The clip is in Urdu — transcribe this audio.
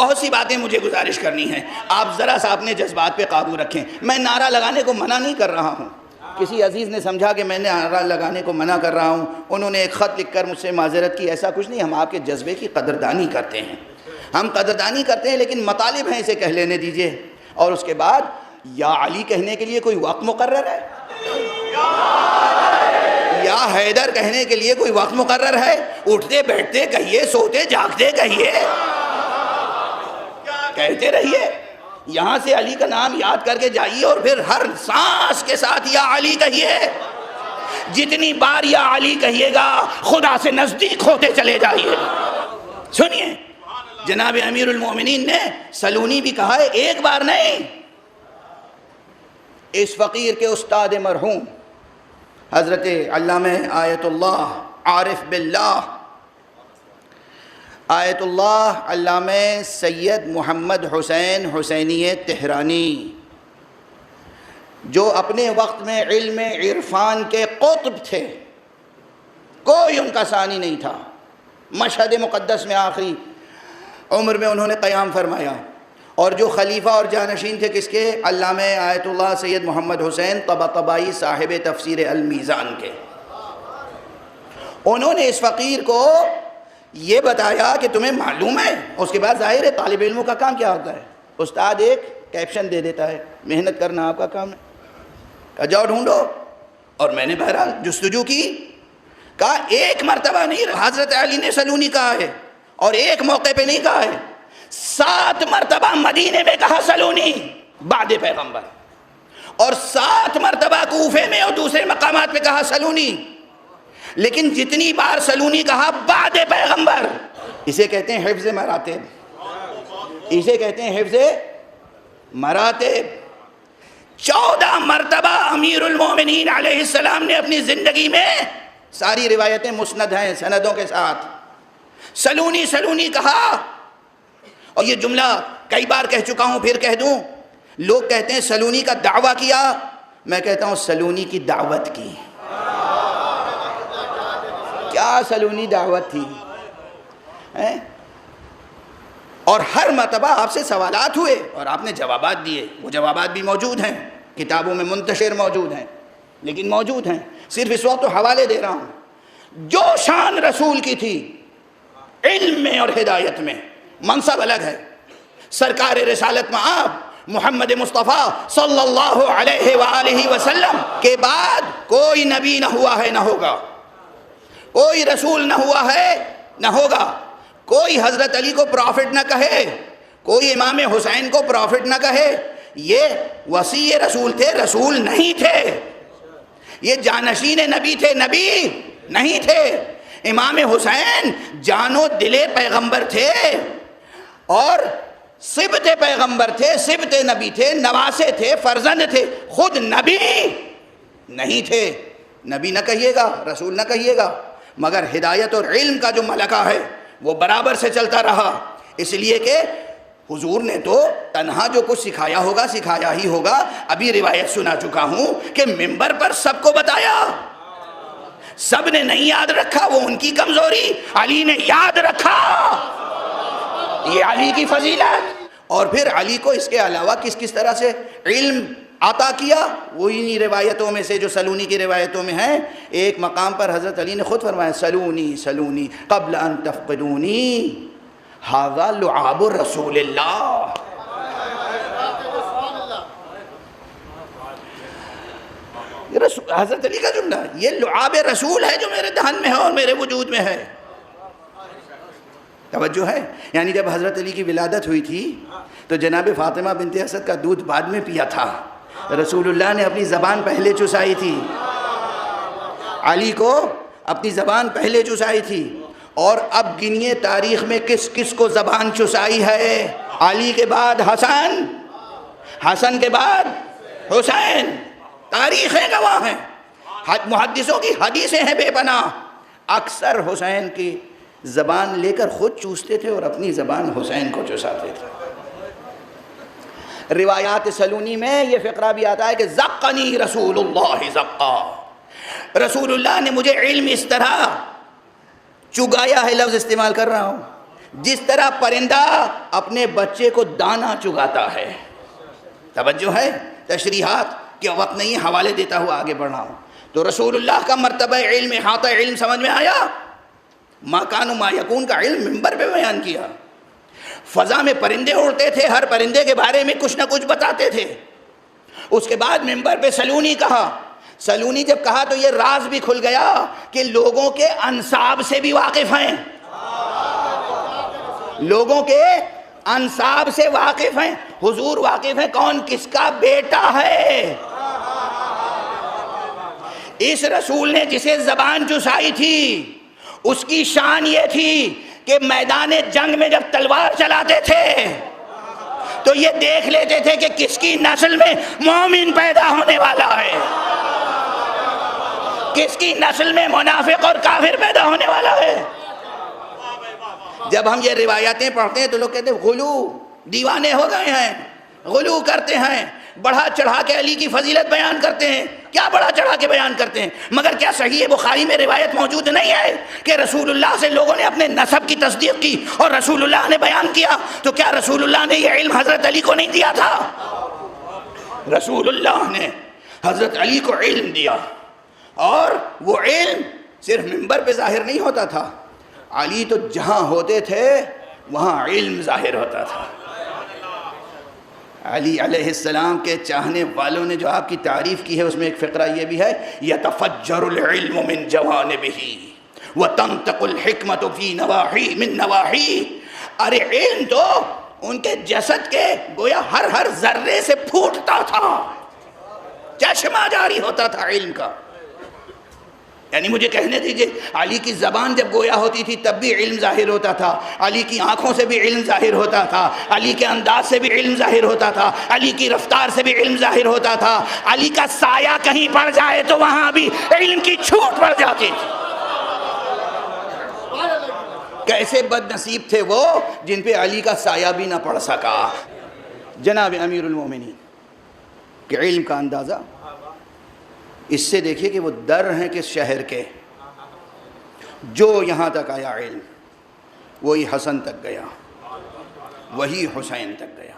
بہت سی باتیں مجھے گزارش کرنی ہیں، آپ ذرا سا اپنے جذبات پہ قابو رکھیں۔ میں نعرہ لگانے کو منع نہیں کر رہا ہوں، کسی عزیز نے سمجھا کہ میں نعرہ لگانے کو منع کر رہا ہوں، انہوں نے ایک خط لکھ کر مجھ سے معذرت کی، ایسا کچھ نہیں، ہم آپ کے جذبے کی قدردانی کرتے ہیں، ہم قدردانی کرتے ہیں، لیکن مطالب ہیں، اسے کہہ لینے دیجئے۔ اور اس کے بعد یا علی کہنے کے لیے کوئی وقت مقرر ہے؟ یا حیدر کہنے کے لیے کوئی وقت مقرر ہے؟ اٹھتے بیٹھتے کہیے، سوتے جاگتے کہیے، کہتے رہیے۔ یہاں سے علی کا نام یاد کر کے جائیے اور پھر ہر سانس کے ساتھ یا علی کہیے۔ جتنی بار یا علی کہیے گا خدا سے نزدیک ہوتے چلے جائیے۔ سنیے، جناب امیر المومنین نے سلونی بھی کہا ہے، ایک بار نہیں۔ اس فقیر کے استاد مرحوم حضرت علامہ آیت اللہ عارف باللہ، آیت اللہ علامہ سید محمد حسین حسینی تہرانی، جو اپنے وقت میں علم عرفان کے قطب تھے، کوئی ان کا ثانی نہیں تھا، مشہد مقدس میں آخری عمر میں انہوں نے قیام فرمایا، اور جو خلیفہ اور جانشین تھے کس کے؟ علامہ آیت اللہ سید محمد حسین طباطبائی صاحب تفسیر المیزان کے۔ انہوں نے اس فقیر کو یہ بتایا کہ تمہیں معلوم ہے، اس کے بعد ظاہر ہے طالب علموں کا کام کیا ہوتا ہے، استاد ایک کیپشن دے دیتا ہے، محنت کرنا آپ کا کام ہے، کہا جاؤ ڈھونڈو، اور میں نے بہرحال جستجو کی، کہا ایک مرتبہ نہیں حضرت علی نے سلونی کہا ہے، اور ایک موقع پہ نہیں کہا ہے، 7 مرتبہ مدینے میں کہا سلونی بعد پیغمبر، اور 7 مرتبہ کوفے میں اور دوسرے مقامات پہ کہا سلونی، لیکن جتنی بار سلونی کہا بعد پیغمبر، اسے کہتے ہیں حفظ مراتب، اسے کہتے ہیں حفظ مراتب۔ 14 مرتبہ امیر المومنین علیہ السلام نے اپنی زندگی میں، ساری روایتیں مسند ہیں سندوں کے ساتھ، سلونی سلونی کہا۔ اور یہ جملہ کئی بار کہہ چکا ہوں، پھر کہہ دوں، لوگ کہتے ہیں سلونی کا دعویٰ کیا، میں کہتا ہوں سلونی کی دعوت کی۔ کیا سلونی دعوت تھی، اور ہر مرتبہ آپ سے سوالات ہوئے اور آپ نے جوابات دیے، وہ جوابات بھی موجود ہیں، کتابوں میں منتشر موجود ہیں، لیکن موجود ہیں، صرف اس وقت تو حوالے دے رہا ہوں۔ جو شان رسول کی تھی علم میں اور ہدایت میں، منصب الگ ہے، سرکار رسالت میں آپ محمد مصطفیٰ صلی اللہ علیہ وآلہ وسلم کے بعد کوئی نبی نہ ہوا ہے نہ ہوگا، کوئی رسول نہ ہوا ہے نہ ہوگا، کوئی حضرت علی کو پرافٹ نہ کہے، کوئی امام حسین کو پرافٹ نہ کہے، یہ وصی رسول تھے، رسول نہیں تھے، یہ جانشین نبی تھے، نبی نہیں تھے۔ امام حسین جان و دل پیغمبر تھے اور صبت پیغمبر تھے، صبت نبی تھے، نواسے تھے، فرزند تھے، خود نبی نہیں تھے۔ نبی نہ کہیے گا، رسول نہ کہیے گا، مگر ہدایت اور علم کا جو ملکہ ہے وہ برابر سے چلتا رہا، اس لیے کہ حضور نے تو تنہا جو کچھ سکھایا ہوگا سکھایا ہی ہوگا۔ ابھی روایت سنا چکا ہوں کہ منبر پر سب کو بتایا، سب نے نہیں یاد رکھا، وہ ان کی کمزوری، علی نے یاد رکھا، یہ علی کی فضیلت۔ اور پھر علی کو اس کے علاوہ کس کس طرح سے علم عطا کیا، وہی روایتوں میں سے جو سلونی کی روایتوں میں ہیں۔ ایک مقام پر حضرت علی نے خود فرمایا، سلونی سلونی قبل ان تفقدونی ھذا لعاب رسول اللہ۔ حضرت علی کا جملہ، یہ لعاب رسول ہے جو میرے دہن میں ہے اور میرے وجود میں ہے۔ توجہ ہے؟ یعنی جب حضرت علی کی ولادت ہوئی تھی تو جناب فاطمہ بنت اسد کا دودھ بعد میں پیا تھا، رسول اللہ نے اپنی زبان پہلے چسائی تھی، علی کو اپنی زبان پہلے چسائی تھی۔ اور اب گنیے تاریخ میں کس کس کو زبان چسائی ہے؟ علی کے بعد حسن، حسن کے بعد حسین، تاریخیں گواہ ہیں، محدثوں کی حدیثیں ہیں بے پناہ۔ اکثر حسین کی زبان لے کر خود چوستے تھے اور اپنی زبان حسین کو چساتے تھے۔ روایات سلونی میں یہ فقرہ بھی آتا ہے کہ زقنی رسول اللہ زقا، رسول اللہ نے مجھے علم اس طرح چگایا ہے، لفظ استعمال کر رہا ہوں، جس طرح پرندہ اپنے بچے کو دانا چگاتا ہے. توجہ ہے, تشریحات کے وقت نہیں, حوالے دیتا ہوا آگے بڑھ رہا ہوں. تو رسول اللہ کا مرتبہ علم, احاطہ علم سمجھ میں آیا. ما کان و ما یکون کا علم ممبر پہ بیان کیا. فضا میں پرندے اڑتے تھے, ہر پرندے کے بارے میں کچھ نہ کچھ بتاتے تھے. اس کے بعد ممبر پہ سلونی کہا. سلونی جب کہا تو یہ راز بھی کھل گیا کہ لوگوں کے انساب سے بھی واقف ہیں, لوگوں کے انساب سے واقف ہیں. حضور واقف ہیں کون کس کا بیٹا ہے. اس رسول نے جسے زبان چسائی تھی اس کی شان یہ تھی کہ میدان جنگ میں جب تلوار چلاتے تھے تو یہ دیکھ لیتے تھے کہ کس کی نسل میں مومن پیدا ہونے والا ہے, کس کی نسل میں منافق اور کافر پیدا ہونے والا ہے. جب ہم یہ روایتیں پڑھتے ہیں تو لوگ کہتے ہیں غلو, دیوانے ہو گئے ہیں, غلو کرتے ہیں, بڑھا چڑھا کے علی کی فضیلت بیان کرتے ہیں. کیا بڑھا چڑھا کے بیان کرتے ہیں؟ مگر کیا صحیح بخاری میں روایت موجود نہیں ہے کہ رسول اللہ سے لوگوں نے اپنے نسب کی تصدیق کی اور رسول اللہ نے بیان کیا؟ تو کیا رسول اللہ نے یہ علم حضرت علی کو نہیں دیا تھا؟ رسول اللہ نے حضرت علی کو علم دیا, اور وہ علم صرف منبر پہ ظاہر نہیں ہوتا تھا. علی تو جہاں ہوتے تھے وہاں علم ظاہر ہوتا تھا. علی علیہ السلام کے چاہنے والوں نے جو آپ کی تعریف کی ہے اس میں ایک فقرہ یہ بھی ہے, یتفجر العلم من جوانبہ وتنطق الحکمت فی نواحی من نواحی. ارے علم تو ان کے جسد کے گویا ہر ذرے سے پھوٹتا تھا, چشمہ جاری ہوتا تھا علم کا. یعنی مجھے کہنے دیجئے, علی کی زبان جب گویا ہوتی تھی تب بھی علم ظاہر ہوتا تھا, علی کی آنکھوں سے بھی علم ظاہر ہوتا تھا, علی کے انداز سے بھی علم ظاہر ہوتا تھا, علی کی رفتار سے بھی علم ظاہر ہوتا تھا. علی کا سایہ کہیں پڑ جائے تو وہاں بھی علم کی چھوٹ پڑ جاتی تھی. کیسے بد نصیب تھے وہ جن پہ علی کا سایہ بھی نہ پڑ سکا. جناب امیر المومنین کہ علم کا اندازہ اس سے دیکھیے کہ وہ در ہیں کس شہر کے, جو یہاں تک آیا علم وہی حسن تک گیا, وہی حسین تک گیا.